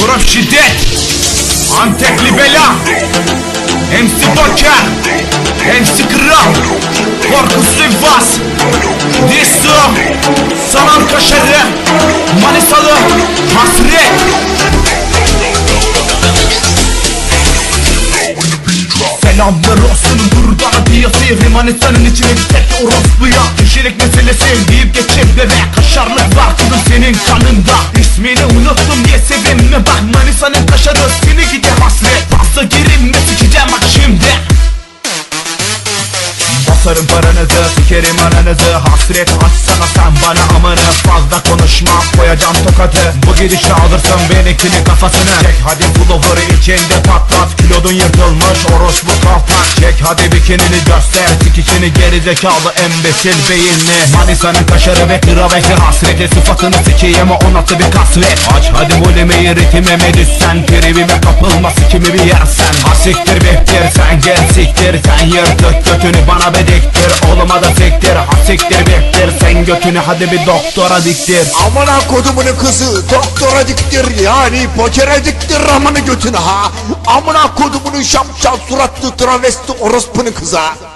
Grup Şiddet, Antepli Bela, MC Boker, MC Kral, Korku Sivas, Disso, Sanal Kaşarı, Manisalı, Hasret. Selamlar olsun buradan diyesi Manisa'nın içine tek orospuya kişilik meselesi deyip geçip bebe kaşarlık var kızım senin kanında. İsmini unuttum diye sevinme bak Manisa'nın kaşarı seni gide hasret. Fazla girinme sikeceğim bak şimdi. Basarım paranızı, sikerim ananızı. Hasret açsana sen bana amanı. Fazla konuşma, koyacağım tokadı. Bu gidişle alırsın benimkini kafasını. Çek hadi pullover'ı içinde patlat. Kilodun yırtılmış orospu kaltak. Çek hadi bikinini göster. Sikişini gerizekalı embesil beyinli. Manisa'nın kaşarı ve kraveti hasreti. Sıfatını sikeyim o nasıl bir kasvet. Aç hadi volümeyi ritmime düşsen. Tribime kapılma sikimi bir yersen. Asiktir bihtir sen gel siktir. Sen yırtık götünü bana bediktir. Oğluma da siktir asiktir bihtir. Sen götünü hadi bir doktora diktir. Amına kodumunun kızı doktora diktir yani pokere diktir ramanı götünü ha. Amına kodumunun şapşal suratlı travesti orospunun kıza.